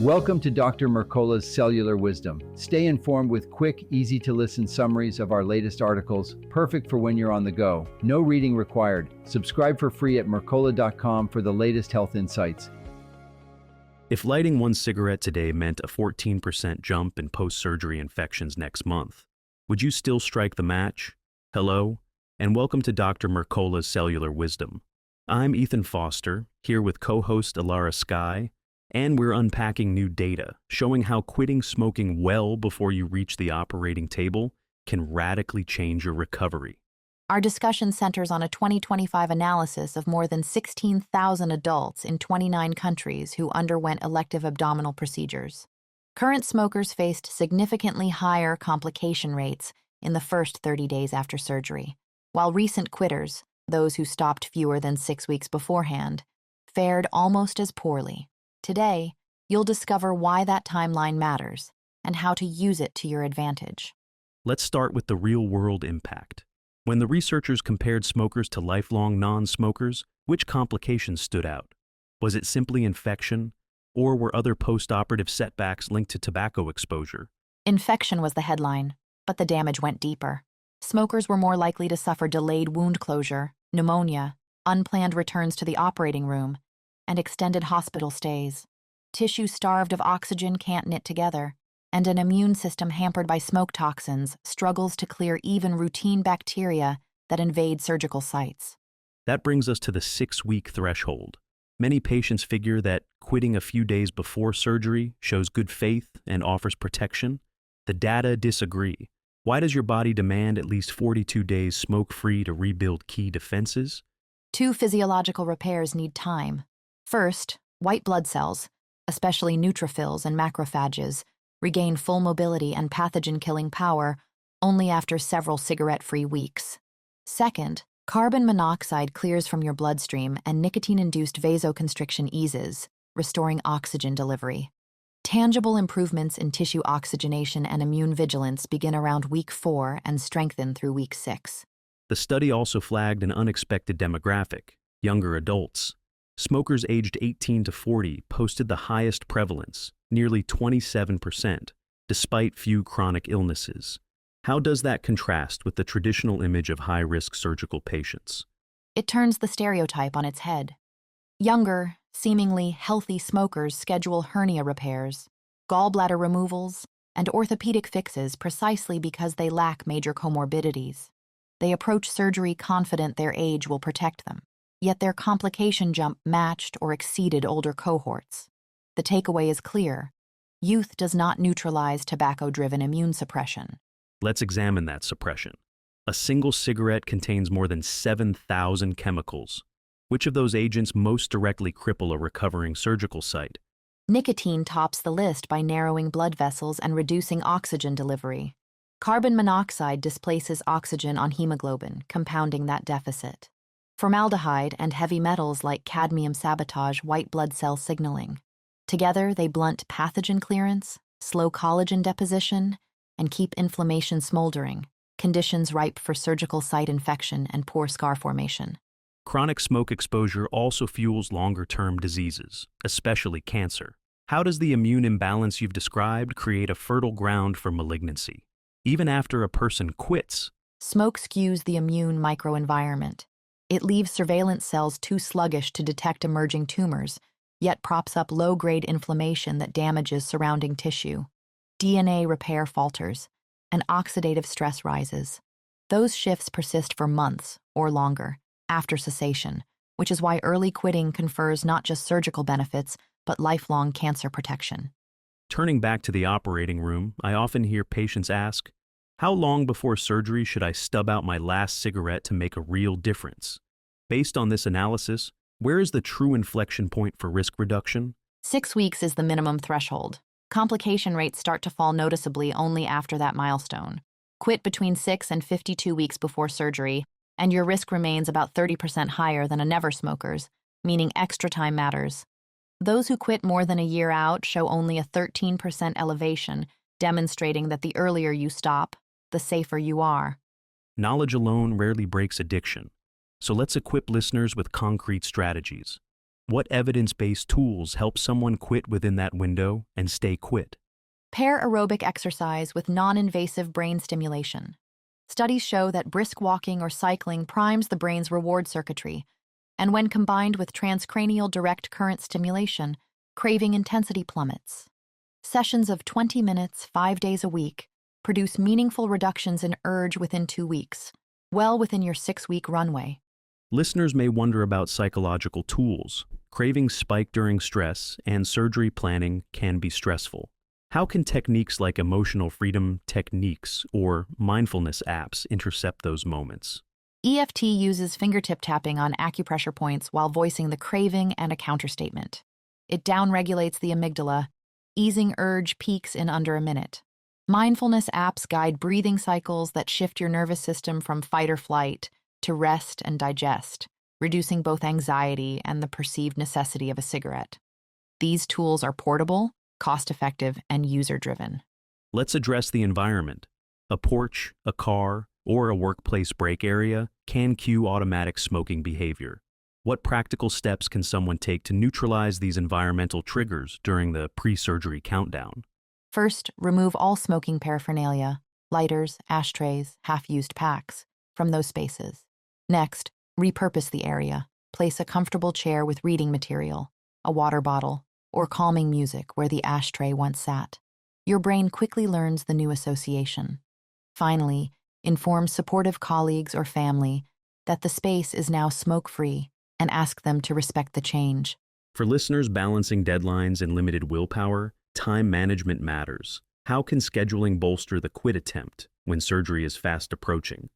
Welcome to Dr. Mercola's Cellular Wisdom. Stay informed with quick, easy-to-listen summaries of our latest articles, perfect for when you're on the go. No reading required. Subscribe for free at mercola.com for the latest health insights. If lighting one cigarette today meant a 14% jump in post-surgery infections next month, would you still strike the match? Hello, and welcome to Dr. Mercola's Cellular Wisdom. I'm Ethan Foster, here with co-host Alara Skye, and we're unpacking new data showing how quitting smoking well before you reach the operating table can radically change your recovery. Our discussion centers on a 2025 analysis of more than 16,000 adults in 29 countries who underwent elective abdominal procedures. Current smokers faced significantly higher complication rates in the first 30 days after surgery, while recent quitters, those who stopped fewer than 6 weeks beforehand, fared almost as poorly. Today, you'll discover why that timeline matters and how to use it to your advantage. Let's start with the real-world impact. When the researchers compared smokers to lifelong non-smokers, which complications stood out? Was it simply infection, or were other post-operative setbacks linked to tobacco exposure? Infection was the headline, but the damage went deeper. Smokers were more likely to suffer delayed wound closure, pneumonia, unplanned returns to the operating room, and extended hospital stays. Tissue starved of oxygen can't knit together, and an immune system hampered by smoke toxins struggles to clear even routine bacteria that invade surgical sites. That brings us to the 6-week threshold. Many patients figure that quitting a few days before surgery shows good faith and offers protection. The data disagree. Why does your body demand at least 42 days smoke-free to rebuild key defenses? 2 physiological repairs need time. First, white blood cells, especially neutrophils and macrophages, regain full mobility and pathogen-killing power only after several cigarette-free weeks. Second, carbon monoxide clears from your bloodstream and nicotine-induced vasoconstriction eases, restoring oxygen delivery. Tangible improvements in tissue oxygenation and immune vigilance begin around week 4 and strengthen through week 6. The study also flagged an unexpected demographic: younger adults. Smokers aged 18 to 40 posted the highest prevalence, nearly 27%, despite few chronic illnesses. How does that contrast with the traditional image of high-risk surgical patients? It turns the stereotype on its head. Younger, seemingly healthy smokers schedule hernia repairs, gallbladder removals, and orthopedic fixes precisely because they lack major comorbidities. They approach surgery confident their age will protect them, yet their complication jump matched or exceeded older cohorts. The takeaway is clear: youth does not neutralize tobacco-driven immune suppression. Let's examine that suppression. A single cigarette contains more than 7,000 chemicals. Which of those agents most directly cripple a recovering surgical site? Nicotine tops the list by narrowing blood vessels and reducing oxygen delivery. Carbon monoxide displaces oxygen on hemoglobin, compounding that deficit. Formaldehyde and heavy metals like cadmium sabotage white blood cell signaling. Together, they blunt pathogen clearance, slow collagen deposition, and keep inflammation smoldering, conditions ripe for surgical site infection and poor scar formation. Chronic smoke exposure also fuels longer-term diseases, especially cancer. How does the immune imbalance you've described create a fertile ground for malignancy? Even after a person quits, Smoke skews the immune microenvironment. It leaves surveillance cells too sluggish to detect emerging tumors, yet props up low-grade inflammation that damages surrounding tissue. DNA repair falters, and oxidative stress rises. Those shifts persist for months or longer after cessation, which is why early quitting confers not just surgical benefits, but lifelong cancer protection. turning back to the operating room, I often hear patients ask, "How long before surgery should I stub out my last cigarette to make a real difference?" Based on this analysis, where is the true inflection point for risk reduction? 6 weeks is the minimum threshold. Complication rates start to fall noticeably only after that milestone. Quit between 6 and 52 weeks before surgery, and your risk remains about 30% higher than a never smoker's, meaning extra time matters. Those who quit more than a year out show only a 13% elevation, demonstrating that the earlier you stop, the safer you are. Knowledge alone rarely breaks addiction, so let's equip listeners with concrete strategies. What evidence-based tools help someone quit within that window and stay quit? Pair aerobic exercise with non-invasive brain stimulation. Studies show that brisk walking or cycling primes the brain's reward circuitry, and when combined with transcranial direct current stimulation, craving intensity plummets. Sessions of 20 minutes, 5 days a week, produce meaningful reductions in urge within 2 weeks, well within your 6-week runway. Listeners may wonder about psychological tools. Cravings spike during stress, and surgery planning can be stressful. How can techniques like emotional freedom techniques or mindfulness apps intercept those moments? EFT uses fingertip tapping on acupressure points while voicing the craving and a counterstatement. It downregulates the amygdala, easing urge peaks in under a minute. Mindfulness apps guide breathing cycles that shift your nervous system from fight or flight to rest and digest, reducing both anxiety and the perceived necessity of a cigarette. These tools are portable, cost-effective, and user-driven. Let's address the environment. A porch, a car, or a workplace break area can cue automatic smoking behavior. What practical steps can someone take to neutralize these environmental triggers during the pre-surgery countdown? First, remove all smoking paraphernalia, lighters, ashtrays, half-used packs, from those spaces. Next, repurpose the area. Place a comfortable chair with reading material, a water bottle, or calming music where the ashtray once sat. Your brain quickly learns the new association. Finally, inform supportive colleagues or family that the space is now smoke-free and ask them to respect the change. For listeners balancing deadlines and limited willpower, time management matters. How can scheduling bolster the quit attempt when surgery is fast approaching?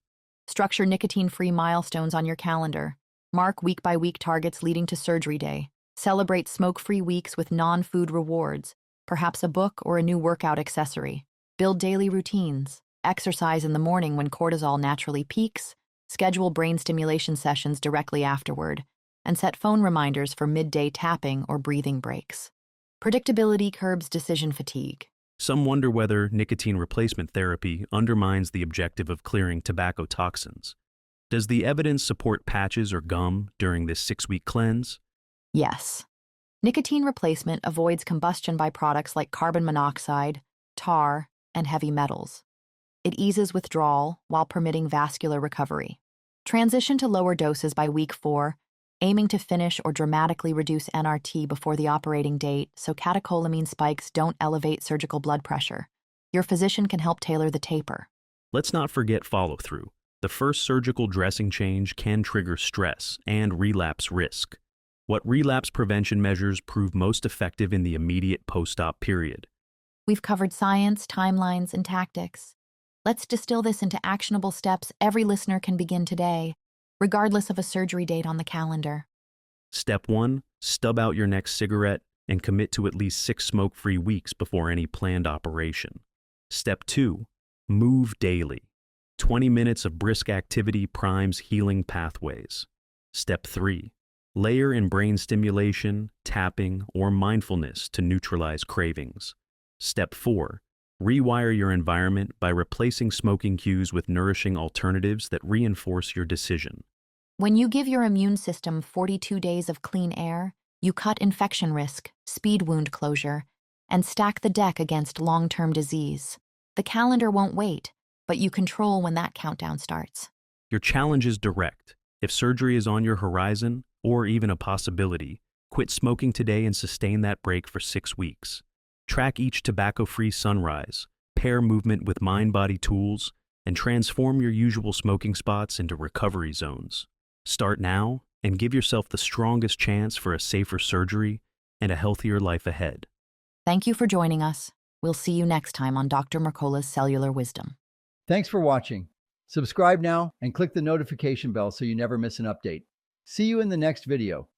Structure nicotine-free milestones on your calendar. Mark week-by-week targets leading to surgery day. Celebrate smoke-free weeks with non-food rewards, perhaps a book or a new workout accessory. Build daily routines. Exercise in the morning when cortisol naturally peaks. Schedule brain stimulation sessions directly afterward, and set phone reminders for midday tapping or breathing breaks. Predictability curbs decision fatigue. Some wonder whether nicotine replacement therapy undermines the objective of clearing tobacco toxins. Does the evidence support patches or gum during this 6-week cleanse? Yes. Nicotine replacement avoids combustion by products like carbon monoxide, tar, and heavy metals. It eases withdrawal while permitting vascular recovery. Transition to lower doses by week 4, aiming to finish or dramatically reduce NRT before the operating date so catecholamine spikes don't elevate surgical blood pressure. Your physician can help tailor the taper. Let's not forget follow-through. The first surgical dressing change can trigger stress and relapse risk. What relapse prevention measures prove most effective in the immediate post-op period? We've covered science, timelines, and tactics. Let's distill this into actionable steps every listener can begin today, regardless of a surgery date on the calendar. Step 1, stub out your next cigarette and commit to at least 6 smoke-free weeks before any planned operation. Step 2, move daily. 20 minutes of brisk activity primes healing pathways. Step 3, layer in brain stimulation, tapping, or mindfulness to neutralize cravings. Step 4, rewire your environment by replacing smoking cues with nourishing alternatives that reinforce your decision. When you give your immune system 42 days of clean air, you cut infection risk, speed wound closure, and stack the deck against long-term disease. The calendar won't wait, but you control when that countdown starts. Your challenge is direct. If surgery is on your horizon, or even a possibility, quit smoking today and sustain that break for 6 weeks. Track each tobacco-free sunrise, pair movement with mind-body tools, and transform your usual smoking spots into recovery zones. Start now and give yourself the strongest chance for a safer surgery and a healthier life ahead. Thank you for joining us. We'll see you next time on Dr. Mercola's Cellular Wisdom. Thanks for watching. Subscribe now and click the notification bell so you never miss an update. See you in the next video.